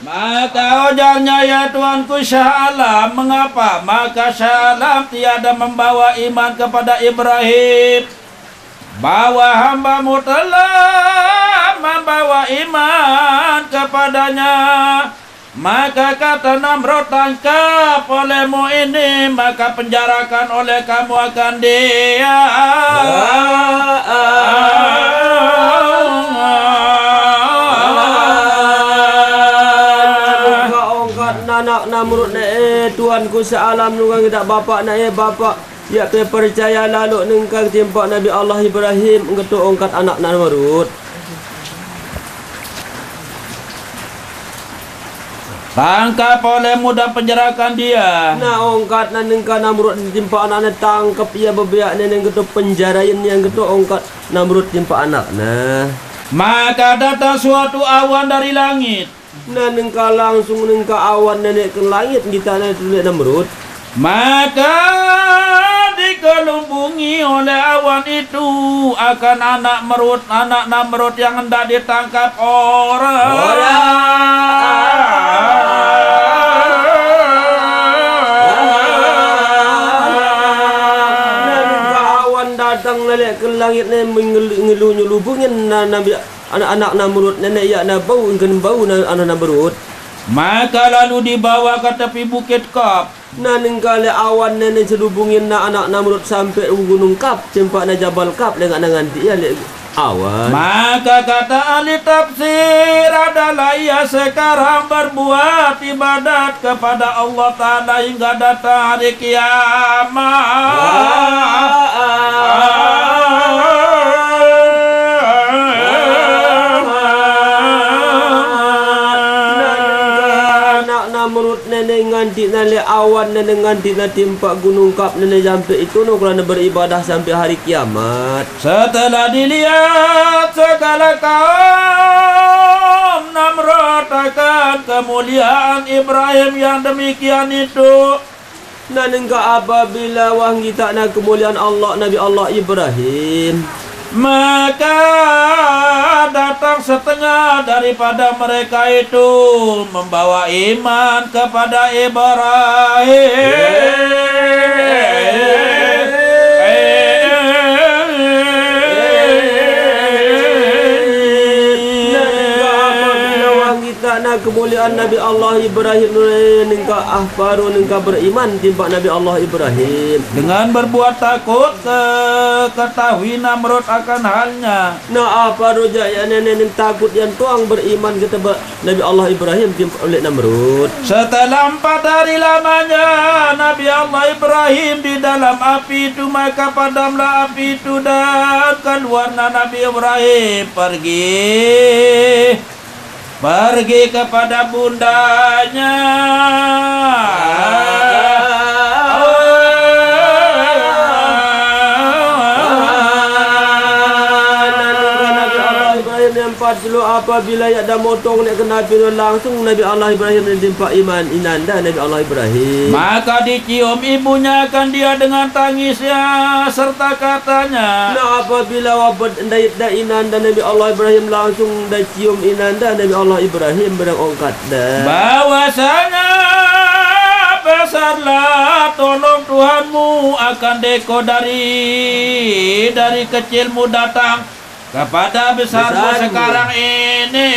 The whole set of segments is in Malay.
Maka ujarnya, ya Tuanku Syah Alam, mengapa? Maka Syah Alam tiada membawa iman kepada Ibrahim, bahwa hambamu telah membawa iman kepadanya. Maka kata Namrud, tangkap olehmu ini, maka penjarakan oleh kamu akan dia. Anak Namrud Tuanku sealam nunggang tidak bapak bapak ya ke percaya lalu nengkang timpak Nabi Allah Ibrahim ngetuk ongkat anak Namrud. Tangkap olehmu dan penjarakan dia. Nah ongkat nengkang Namrud timpak anaknya, tangkap ia bebiak neneng getuk penjarain yang getuk ongkat Namrud timpak anak. Nah maka datang suatu awan dari langit. Nah nengka langsung nengka awan nenek ke langit kita nenek Namrud. Maka dikelubungi oleh awan itu akan anak Namrud yang hendak ditangkap orang. Nengka awan datang nenek ke langit nenek ngelubungin Nabi anak-anak Namrud nenek ya na bau anak Namrud. Maka lalu dibawa ke tepi bukit Kap. Nah nengkale awan nenek selubungin anak Namrud sampai gunung Kap, tempat na Jabal Kap dengan dia awan. Maka kata ahli tafsir adalah ia sekarang berbuat ibadat kepada Allah Ta'ala hingga datang hari kiamat. Namrud nenek nganti nale awan nenek nganti na timpak gunung Kap nenek sampai itu no kerana beribadah sampai hari kiamat. Setelah dilihat segala kaum Namrud akan kemuliaan Ibrahim yang demikian itu. Nah nengka apabila wang kita na kemuliaan Allah Nabi Allah Ibrahim, maka datang setengah daripada mereka itu membawa iman kepada Ibrahim. Kemuliaan Nabi Allah Ibrahim nengka ahbaru nengka beriman timpak Nabi Allah Ibrahim dengan berbuat takut ketahui Namrud akan halnya. Nah apa roja ya nenek takut yang tuang beriman kita Nabi Allah Ibrahim timpak oleh Namrud. Setelah 4 hari lamanya Nabi Allah Ibrahim di dalam api itu, maka padamlah api itu dan keluarlah Nabi Ibrahim pergi kepada bundanya. Dulu apabila ya dah motong nak kena api langsung Nabi Allah Ibrahim menimpa iman inanda Nabi Allah Ibrahim. Maka dicium ibunya akan dia dengan tangisnya serta katanya. Nah apabila wabad da inanda Nabi Allah Ibrahim langsung dah cium inanda Nabi Allah Ibrahim berangkat dah bahwasanya besarlah tolong Tuhanmu akan deko dari kecilmu datang kepada besarmu sekarang ini.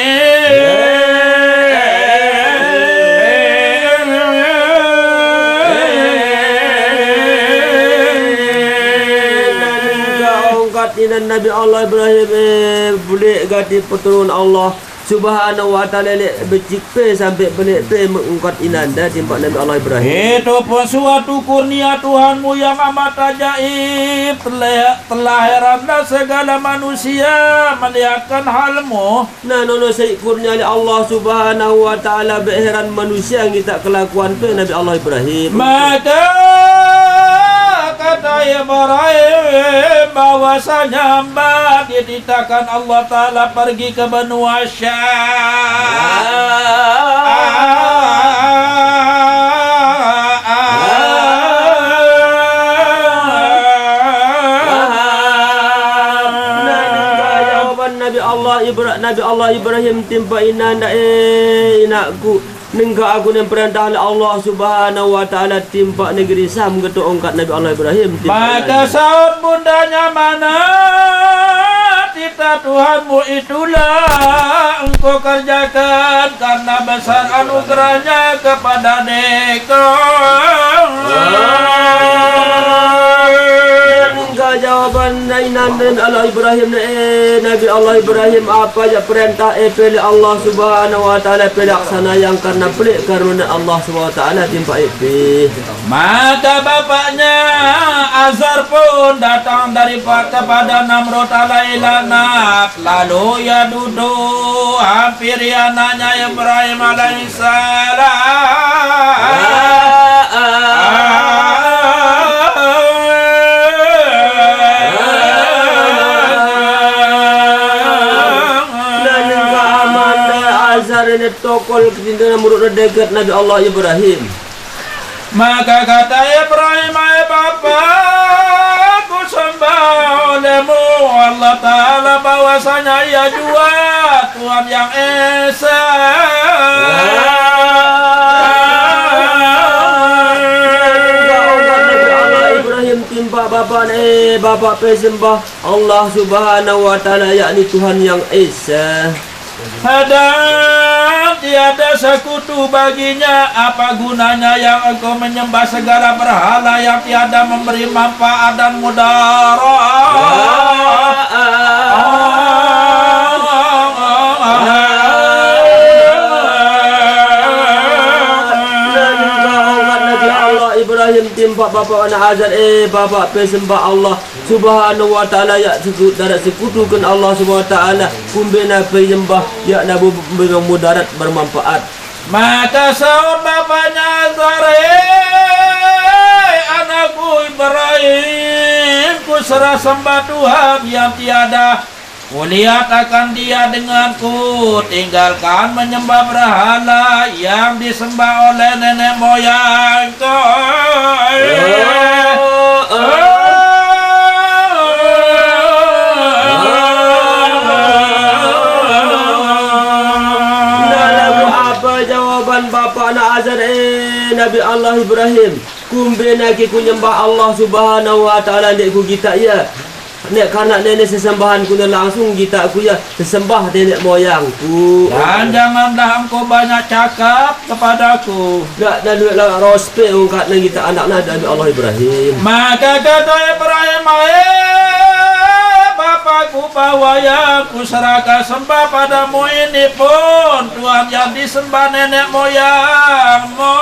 Dan Nabi Allah Ibrahim boleh ganti pertolongan Allah Subhanahu wa ta'ala bercikpe sampai belik pe mengungkat inanda timpak Nabi Allah Ibrahim. Itu pun suatu kurnia Tuhanmu yang amat ajaib. Telah heranlah segala manusia melihatkan halmu. Nah nono saya kurnia Allah Subhanahu wa ta'ala berheran manusia yang kita kelakuan pe Nabi Allah Ibrahim. Maka kata Ibrahim bahwasanya hamba dititahkan Allah Ta'ala pergi ke benua Syam. Nabi Allah Nabi Allah Ibrahim timpa inanda inakku nengka aku yang perintah oleh Allah Subhanahu wa taala timpa negeri Sam getu ongkat Nabi Allah Ibrahim maka saud bundanya mana tita Tuhanmu itulah engkau kerjakan karena besar anugerahnya kepada dekau. Enggak jawaban Nabi Allah Ibrahim Nabi Allah Ibrahim apa aja perintah pilih Allah Subhanahu wa taala pelaksana yang karena pelik karena Allah Subhanahu wa taala timpa maka bapaknya Azar pun datang kepada Namrud alaihissalam lalu ia duduk hampir anaknya Ibrahim alaihissalam. Ini tokol ketindahan murid dekat Nabi Allah Ibrahim. Maka kata Ibrahim, hai Bapa, aku sembah olehmu Allah Ta'ala bahwasanya ia jua Tuhan yang Esa. Ibrahim timpa Bapa Bapa pesembah Allah Subhanahu wa taala yakni Tuhan yang Esa. Tiada sekutu baginya, apa gunanya yang engkau menyembah segala berhala yang tiada memberi manfaat dan mudarat. Ibrahim timpa bapa anak Azar bapa pesembah Allah Subhanahu wa taala ya darat sekutukan Allah Subhanahu wa taala kumbena penyembah ya nabu mudarat bermanfaat. Maka saud bapanya Azar anakku Ibrahim ku serah sembah Tuhan yang tiada kulihat akan dia denganku, tinggalkan menyembah berhala yang disembah oleh nenek moyangku. Lalu apa jawaban bapa anak Azar Nabi Allah Ibrahim? Kumbena ki ku nyembah Allah Subhanahu wa taala ndek ku kita ya. Nek karena nenek sesembahan ku langsung kita aku ya sesembah nenek moyangku. Dan janganlah engkau banyak cakap kepadaku. Gak dan duitlah rospe ungkat nang kita anak Nabi Allah Ibrahim. Maka kata Ibrahim, Bapakku bahwa yang ku serahkan sembah padamu ini pun Tuhan yang disembah nenek moyangmu.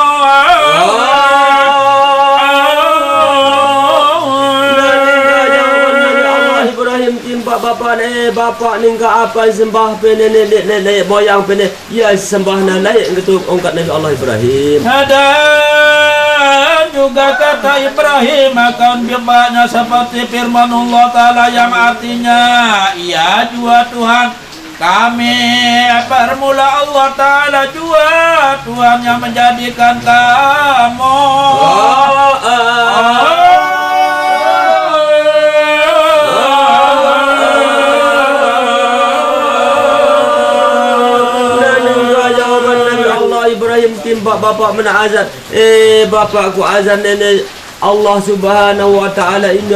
Bapak ningka apa sembah nenek moyang ya sembah nenek gitu ongkat Nabi Allah Ibrahim. Dan juga kata Ibrahim akan banyak seperti firman Allah Ta'ala yang artinya ya jua Tuhan kami permula Allah Ta'ala jua Tuhan yang menjadikan kamu. Timba bapak mana azan bapakku azan nenek Allah Subhanahu wa taala ini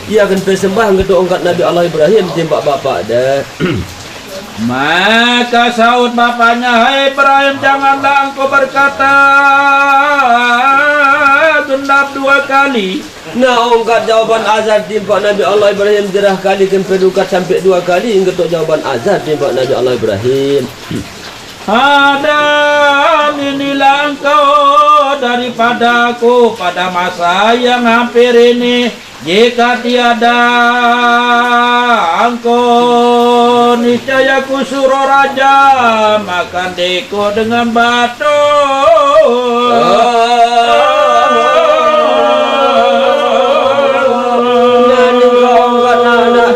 ia akan persembah ketua ongkat Nabi Allah Ibrahim timba bapak dah. Maka saud bapaknya, hai Ibrahim, janganlah engkau berkata genap 2 kali. Nah ongkat jawaban azan timba Nabi Allah Ibrahim jerah kali kepedukat sampai 2 kali ketua jawaban azan timba Nabi Allah Ibrahim. Dan inilah engkau daripadaku pada masa yang hampir ini. Jika tiada engkau niscaya ku suruh raja makan deko dengan batu. Dan engkau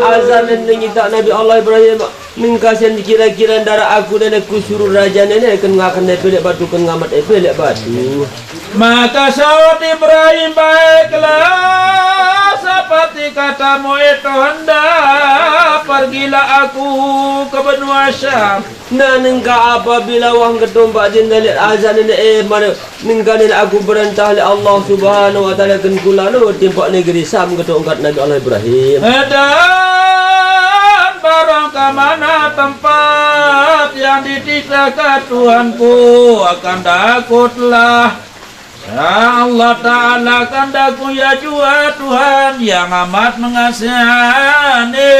azan dan Nabi Allah Ibrahim nengkasian dikira-kira darah aku dan aku suruh raja nenek akan ngakan nepelek batu kan ngamat nepelek batu. Maka sahut Ibrahim, baiklah seperti katamu itu hendak pergilah aku ke benua Syam. Na ningka apabila wang ketumpak jindalik azan ini mana ningka ni aku perintah oleh Allah Subhanahu wa taala kan kula lu timpak negeri Sam ketumpak Nabi Allah Ibrahim. Dan barang ke mana tempat yang dititahkan Tuhanku akan takutlah. Ya Allah Ta'ala kandaku ya jua Tuhan yang amat mengasihani.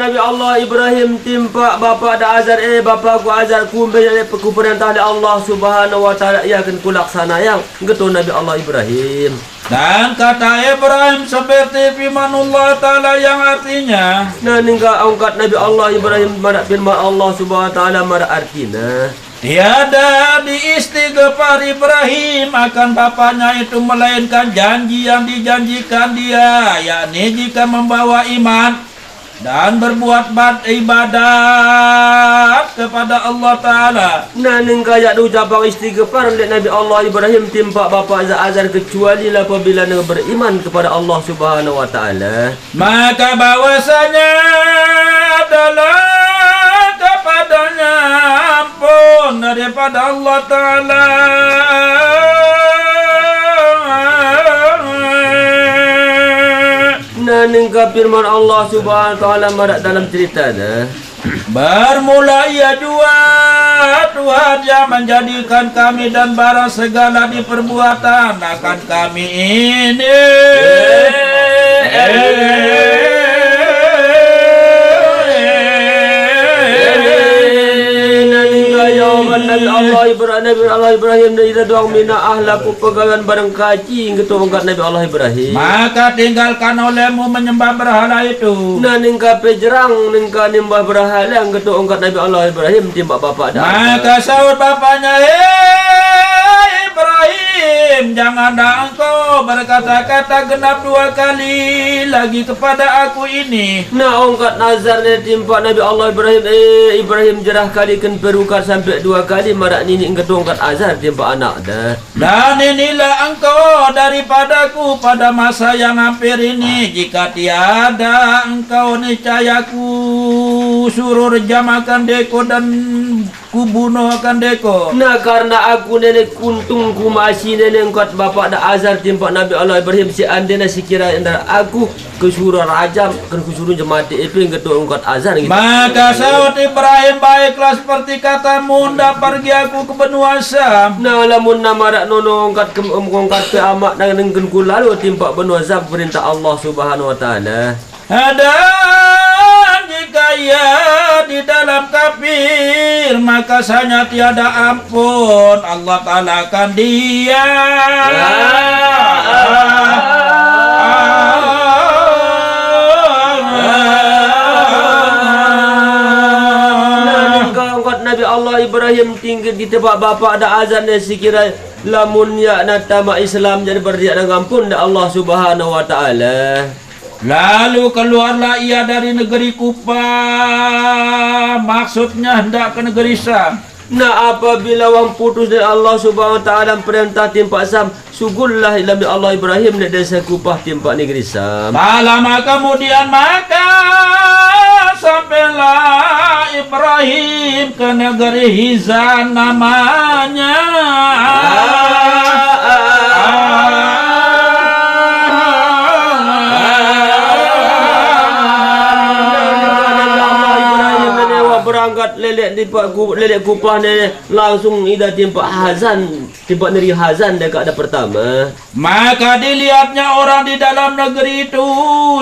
Nabi Allah Ibrahim timpak bapa dah azar bapa ku azar ku ku perintah oleh Allah Subhanahu wa taala ya kan ku laksana yang getu Nabi Allah Ibrahim. Dan kata Ibrahim seperti firman Allah Ta'ala yang artinya, nah ningka angkat Nabi Allah Ibrahim pada firman Allah Subhanahu wa taala pada artinya tiada diistighfar Ibrahim akan bapaknya itu melainkan janji yang dijanjikan dia, yakni jika membawa iman dan berbuat ibadat kepada Allah Ta'ala. Nah ningka ya ucapan istighfar oleh Nabi Allah Ibrahim timpak bapa azar kecuali apabila dia beriman kepada Allah Subhanahu wa taala. Maka bahwasanya adalah kepadanya ampun daripada Allah Ta'ala. Nah ningka firman Allah Subhanahu wa taala marak dalam ceritanya bermula ia jua Tuhan yang menjadikan kami dan barang segala di perbuatan akan kami ini. Nabi Allah Ibrahim dan ida doang mina ahlaku pegawaian barang kaji gitu angkat Nabi Allah Ibrahim. Maka tinggalkan olehmu menyembah berhala itu. Nah ningka pejerang ningka nimbah berhala gitu angkat Nabi Allah Ibrahim timbak bapak dah. Maka sahut bapaknya, Ibrahim, janganlah engkau berkata-kata genap 2 kali lagi kepada aku ini. Nah angkat nazar ni timpak Nabi Allah Ibrahim Ibrahim jerah kalikan perukat sampai 2 kali marak nini engkau angkat azar timpak anak dah. Dan inilah engkau daripadaku pada masa yang hampir ini. Jika tiada engkau niscaya ku suruh rejamakan deko dan ku bunuh akan deko. Nah karena aku nenek kuntung ku masih nenek angkat bapak dah azar timpak Nabi Allah Ibrahim si andena sekira antara aku kesuruh rajam kan kesuruh jemaat itu yang ketua angkat azar gitu. Maka sahut Ibrahim, baiklah seperti katamu hendak pergi aku ke benua Syam. Nah lamun nama rak nono angkat ke amak dan nengken ku lalu timpak benua Syam perintah Allah Subhanahu wa taala. Dan jika ia di dalam kafir maka sanya tiada ampun Allah Ta'ala akan dia. Nabi Allah Ibrahim tinggal di tempat bapa ada azan dan sekira lamun ya natama Islam jadi berdia dengan ampun da Allah Subhanahu wa taala. Lalu keluarlah ia dari negeri Kufah, maksudnya hendak ke negeri Syam. Nah apabila wang putus dari Allah Subhanahu wa taala perintah timpak Syam, sugullah Nabi Allah Ibrahim dari desa Kufah timpak negeri Syam. Tak lama kemudian maka sampailah Ibrahim ke negeri Hizan namanya. Berangkat lelek Kupah ni langsung ida timpak Hazan, timpak negeri Hazan dekat ada pertama. Maka dilihatnya orang di dalam negeri itu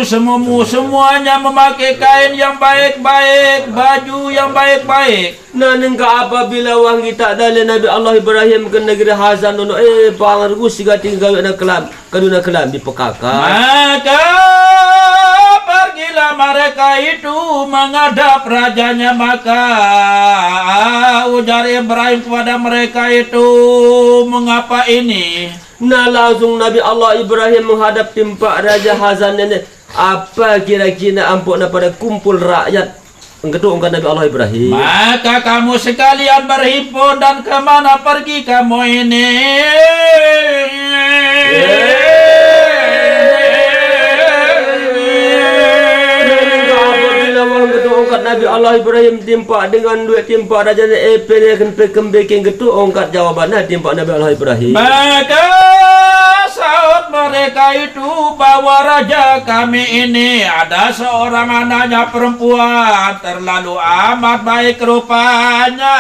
semuanya memakai kain yang baik-baik, baju yang baik-baik. Nah nengka apabila wang kita dari Nabi Allah Ibrahim ke negeri Hazan nono pangargus siga tinggal na kelam kaduna kelam di pekaka. Maka pergilah mereka itu menghadap rajanya. Maka ujar Ibrahim kepada mereka itu, mengapa ini? Nah langsung Nabi Allah Ibrahim menghadap timpak Raja Hazan nenek. Apa kira-kira ampun pada kumpul rakyat Engketu ungkat Nabi Allah Ibrahim. Maka kamu sekalian berhimpun dan kemana pergi kamu ini? Apabila engketu ungkat Nabi Allah Ibrahim timpa dengan duit timpa raja Epel kembeking ketu ungkat jawabannya timpa Nabi Allah Ibrahim. Maka saat mereka itu bahwa raja kami ini ada seorang anaknya perempuan terlalu amat baik rupanya.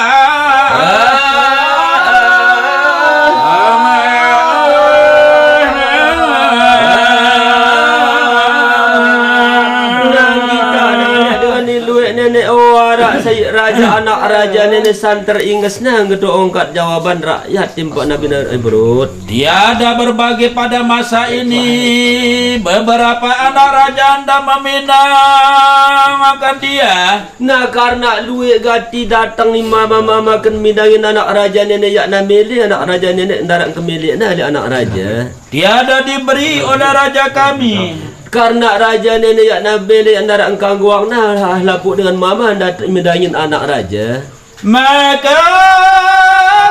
Raja anak raja nenek santer ingesna ngedo ongkat jawaban rakyat timpa Nabi Ibrahim. Tiada berbagai pada masa ini beberapa anak raja anda meminang akan dia. Nah karena luwe gati datang ni mama kan midangin anak raja nenek yak nameli anak raja nenek ndarak kemilik nah anak raja. Tiada diberi oleh raja kami. Karena raja nenek yak nabeli antara engkau guang nah lapuk dengan mama anda midangin anak raja. Maka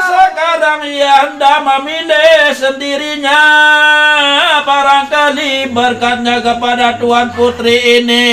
sekarang ia anda memilih sendirinya barangkali berkatnya kepada Tuan Putri ini.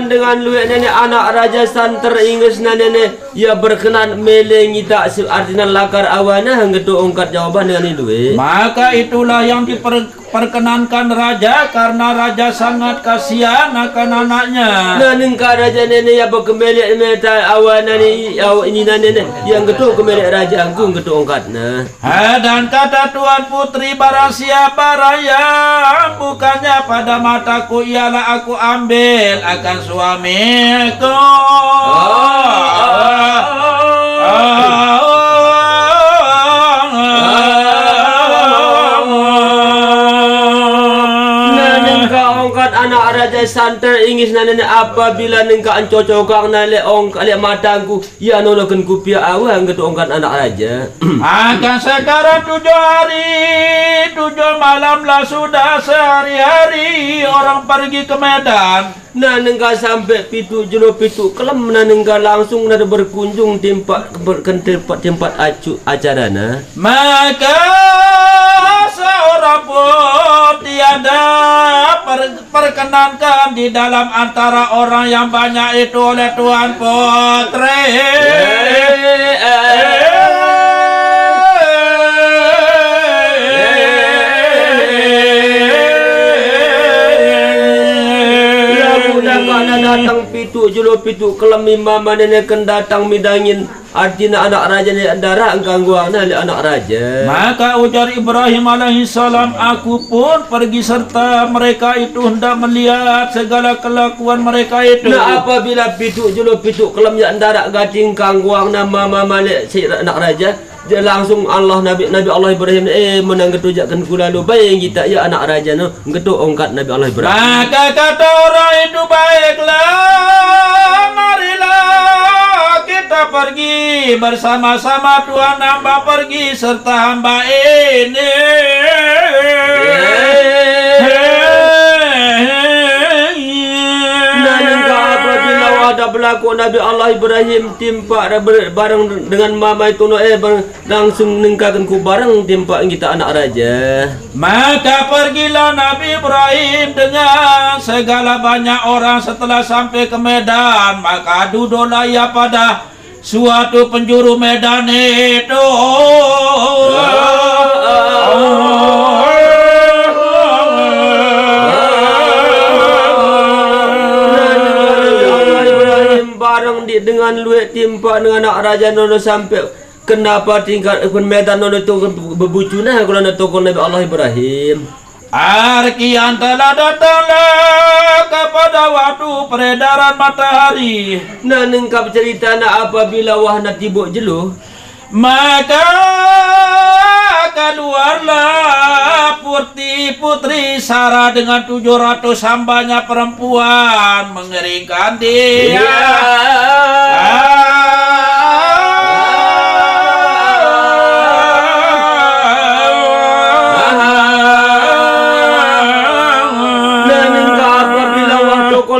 Dengan luek nenek anak raja santer Inggris nenek ya berkenan melengi tak artinya lakar awana hanggetu ongkat jawaban dengan luek. Maka itulah yang diperkenankan raja karena raja sangat kasihan akan anaknya. Nah nengka raja nenek ya berkemelik meta awana ni ini nenek yang getu kemelik raja anggung getu ongkatna. Dan kata Tuan Putri barang siapa raya bukannya pada mataku ialah aku ambil akan suamiku. Anak raja santer ingis nenek apabila nengka ancocokang nale ongkat lihat matangku ya noloken kupia awang getu ongkat anak raja. Akan sekarang 7 hari 7 malam lah sudah sehari-hari orang pergi ke Medan. Nah nengka sampai pitu jelo pitu kelem nah nengka langsung nada berkunjung tempat acara nah. Maka seorang pun tiada perkenankan di dalam antara orang yang banyak itu oleh Tuan Putri. Datang pitu jelo pitu kelemi mama nenek kan datang midangin artinya anak raja ni darah engkang guangna anak raja. Maka ujar Ibrahim alaihissalam aku pun pergi serta mereka itu hendak melihat segala kelakuan mereka itu. Nah apabila pitu jelo pitu kelem yak darah gating kang guangna mama malik si anak raja dia langsung Nabi Allah Ibrahim menang getujakkan kulalu bayang kita ya anak raja no getu ongkat Nabi Allah Ibrahim. Maka kata orang itu baiklah marilah kita pergi bersama-sama Tuhan hamba pergi serta hamba ini. Ada berlaku Nabi Allah Ibrahim timpa bareng dengan mama itu langsung nengkakan ku bareng timpa kita anak raja. Maka pergilah Nabi Ibrahim dengan segala banyak orang setelah sampai ke Medan. Maka duduklah ia pada suatu penjuru Medan itu. Dengan luet timpa dengan anak raja nono sampai kenapa tingkat Medan nono tu berbucuna kalau nak tokon Nabi Allah Ibrahim. Arkian telah datanglah kepada waktu peredaran matahari. Nah nengkap cerita nak apabila wahna tibuk jeluh. Maka keluarlah putri Sarah dengan 700 hambanya perempuan mengeringkan dia.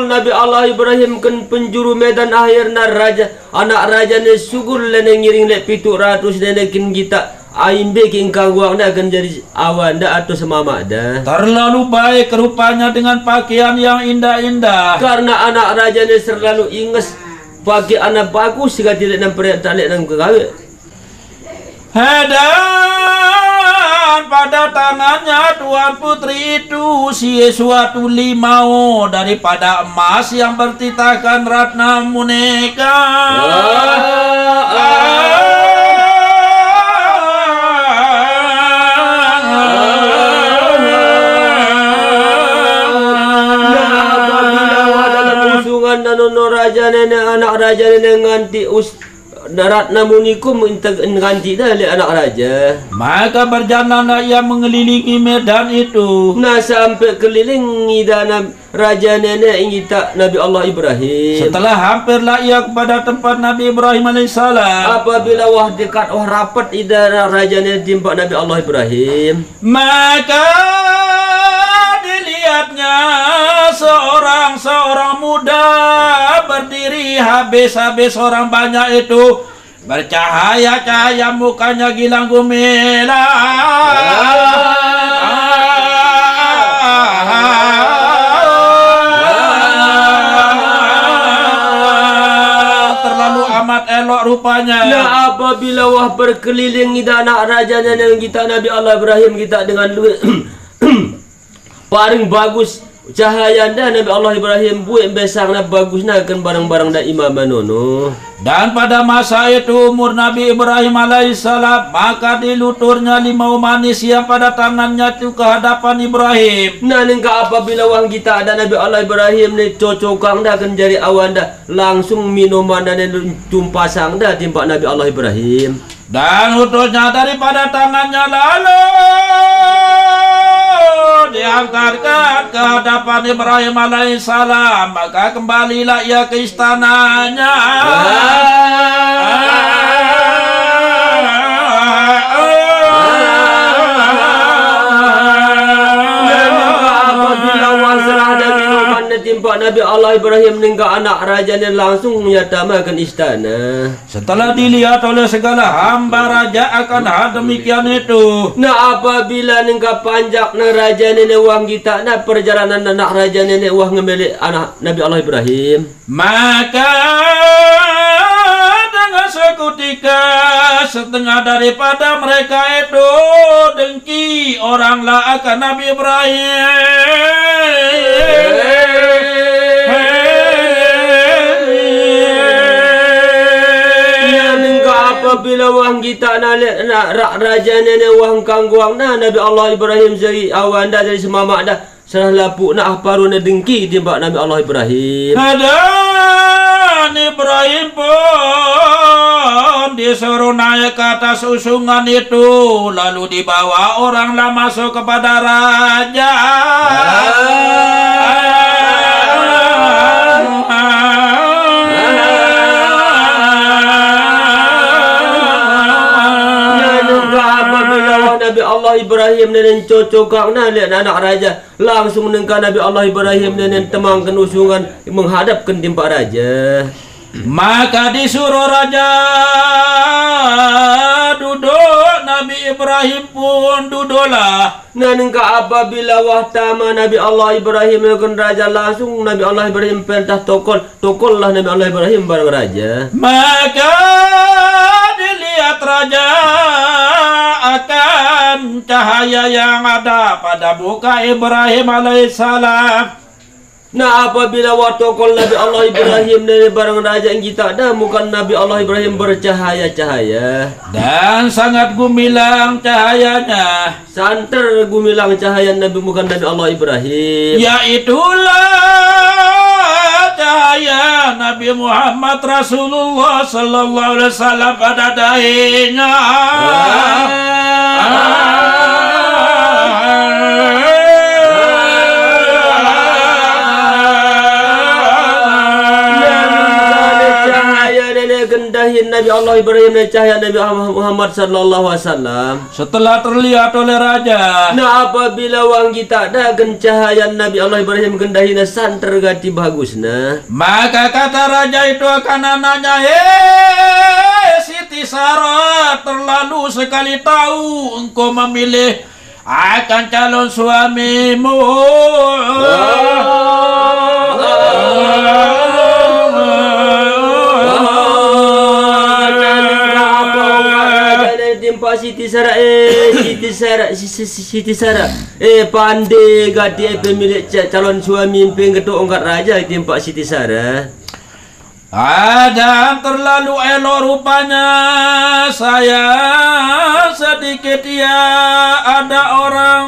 Nabi Allah Ibrahim kan penjuru medan akhirna raja anak raja ne sugur lene ngiring le 700 nene kin kita aimbe kin kangguang dah akan jadi awan dah atau semama dah. Terlalu baik rupanya dengan pakaian yang indah-indah. Karena anak raja ne selalu inges pakai anak bagus jika tidak nampak tak lek nang kawin. Dan pada tangannya tuan putri itu suatu limau daripada emas yang bertitahkan ratna muneka. Nanono raja nenek anak raja nenek nganti ratna munikum nganti dah le anak raja. Maka berjalanlah ia mengelilingi medan itu. Nah sampai kelilingi dan raja nenek ingin tak Nabi Allah Ibrahim. Setelah hampirlah ia kepada tempat Nabi Ibrahim alaihissalam. Apabila wah dekat wah rapat idana raja nenek timpak Nabi Allah Ibrahim. Maka dilihatnya seorang muda berdiri habis orang banyak itu, bercahaya mukanya gilang gemilang. Terlalu amat elok rupanya. Nah apabila wah berkeliling idana raja nenek kita Nabi Allah Ibrahim kita dengan duit paling bagus cahaya anda Nabi Allah Ibrahim buat besar na bagus na kan barang-barang da imam manono. Dan pada masa itu umur Nabi Ibrahim alaihissalam, maka diluturnya limau manis yang pada tangannya itu ke hadapan Ibrahim. Nah nengka apabila wang kita ada Nabi Allah Ibrahim ni cocokang dah kan jari awan dah langsung minuman dan tumpasang dah timpak Nabi Allah Ibrahim. Dan utusnya daripada tangannya lalu diangkatkan ke hadapan Ibrahim alaihissalam, maka kembalilah ia ke istananya. Apabila wasrah dan minuman timpak Nabi Allah Ibrahim nengka anak raja ni langsung menyatamakan istana. Setelah dilihat oleh segala hamba raja akan hal demikian itu. Nah apabila nengka panjak na raja nenek wang kita na perjalanan anak raja nenek wang ngemilik anak Nabi Allah Ibrahim. Maka dengan seketika setengah daripada mereka itu dengki oranglah akan Nabi Ibrahim. Apabila wang kita nak raja nenek wang kangguang na Nabi Allah Ibrahim dari awan dah dari semamak dah serah lapuk nak paru na dengki timbak Nabi Allah Ibrahim. Dan Ibrahim pun disuruh naik ke atas usungan itu, lalu dibawa oranglah masuk kepada raja. Nabi Allah Ibrahim nenen cocokang na lihat anak raja langsung nengka Nabi Allah Ibrahim nenen temangkan usungan menghadapkan timpak raja. Maka disuruh raja duduk, Nabi Ibrahim pun duduklah. Nah nengka apabila wahtama Nabi Allah Ibrahim dengan raja langsung Nabi Allah Ibrahim perintah tokollah Nabi Allah Ibrahim bareng raja. Maka dilihat raja akan cahaya yang ada pada muka Ibrahim alaihissalam. Nah apabila watokol Nabi Allah Ibrahim dari barang raja yang kita ada muka Nabi Allah Ibrahim bercahaya-cahaya dan sangat gumilang cahayanya, santer gumilang cahaya Nabi muka Nabi Allah Ibrahim, yaitulah cahaya Nabi Muhammad Rasulullah sallallahu alaihi wasallam pada dahinya. Gendahin Nabi Allah Ibrahim dan cahaya Nabi Muhammad sallallahu alaihi wasallam Setelah terlihat oleh raja. nah apabila wangi tak ada cahaya Nabi Allah Ibrahim gendahina santer gati bagusna Maka kata raja itu akan anaknya, Siti Sarah, terlalu sekali tahu engkau memilih akan calon suamimu. Siti Sarah pandai gati pemilik calon suami penggetuk ongkat raja timpak Siti Sarah Adam terlalu elok rupanya saya sedikit ya ada orang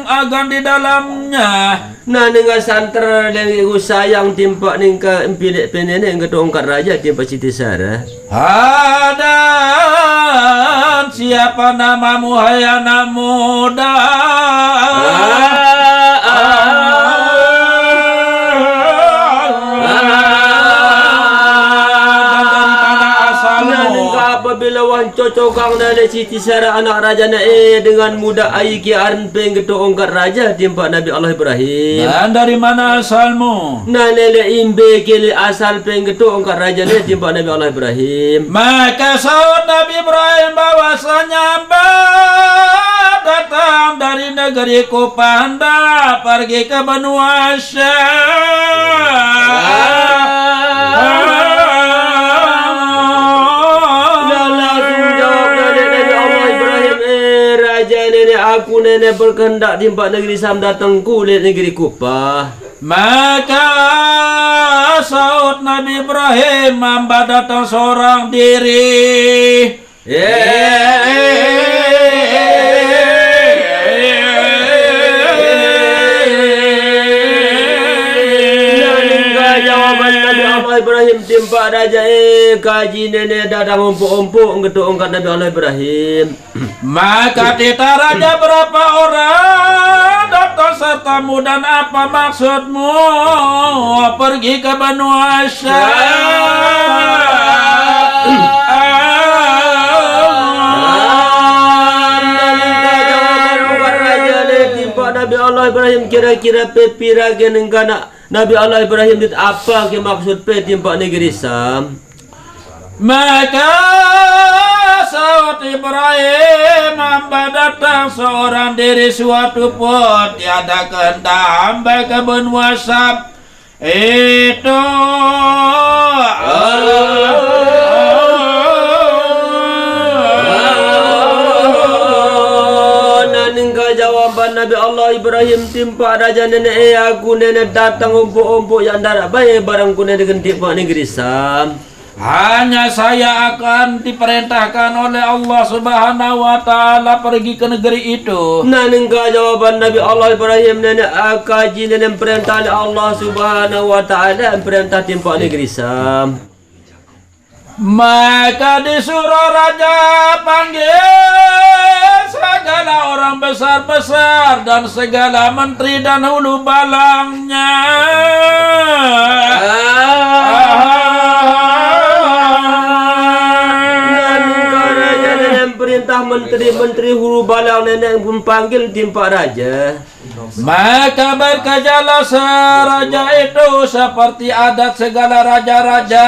agan di dalamnya. Nah dengan santer yang iku sayang timpak ningka empilik penene getuk ongkat raja timpak Siti Sarah. Dan siapa namamu hai anak muda? Apabila wan cocokang dari Siti Sarah anak raja na dengan muda aiki aran penggetuk ongkat raja timpak Nabi Allah Ibrahim. Dan dari mana asalmu? Nah lele imbe kili asal penggetuk ongkat raja na timpak Nabi Allah Ibrahim. Maka saud Nabi Ibrahim bahwasanya datang dari negeri Kupanda pergi ke benua Syam. Aku nenek berkehendak timpak negeri Sam datang kulit negeri Kupah. Maka saud Nabi Ibrahim hamba datang seorang diri. Jawaban Nabi Allah Ibrahim timpak raja kaji nenek datang ompok-ompok getuk ongkat Nabi Allah Ibrahim. Maka tita raja berapa orang datang sertamu dan apa maksudmu pergi ke benua Syam? Nabi Allah Ibrahim kira-kira pepira genengkana Nabi Allah Ibrahim dit apa ke maksud pe timpak negeri Sam? Maka saud Ibrahim hamba datang seorang diri suatu pun tiada kehendak hamba ke benua Syam itu jawaban Nabi Allah Ibrahim timpak raja nenek aku nenek datang ompok-ompok yang darat baik barangku nenek dengan timpak negeri Sam. Hanya saya akan diperintahkan oleh Allah Subhanahu wa taala pergi ke negeri itu. Nah nengka jawaban Nabi Allah Ibrahim nenek kaji nenek perintah Allah Subhanahu wa taala perintah timpak negeri Sam. Maka disuruh raja panggil segala orang besar-besar dan segala menteri dan hulu balangnya. Perintah menteri-menteri hulu balang nenek pun panggil timpak raja. Maka berkerjalah seraja itu seperti adat segala raja-raja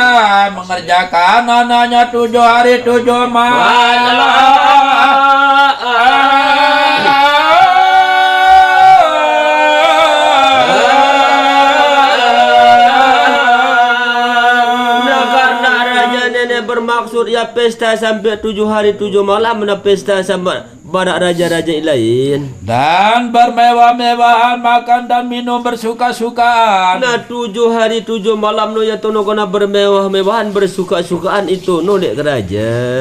mengerjakan anaknya 7 hari 7 malam. Bermaksud ya pesta sampai 7 hari 7 malam mana pesta sampai pada raja-raja lain dan bermewah-mewahan makan dan minum bersuka-sukaan. Nah 7 hari 7 malam no ya tono kena bermewah-mewahan bersuka-sukaan itu no dek raja.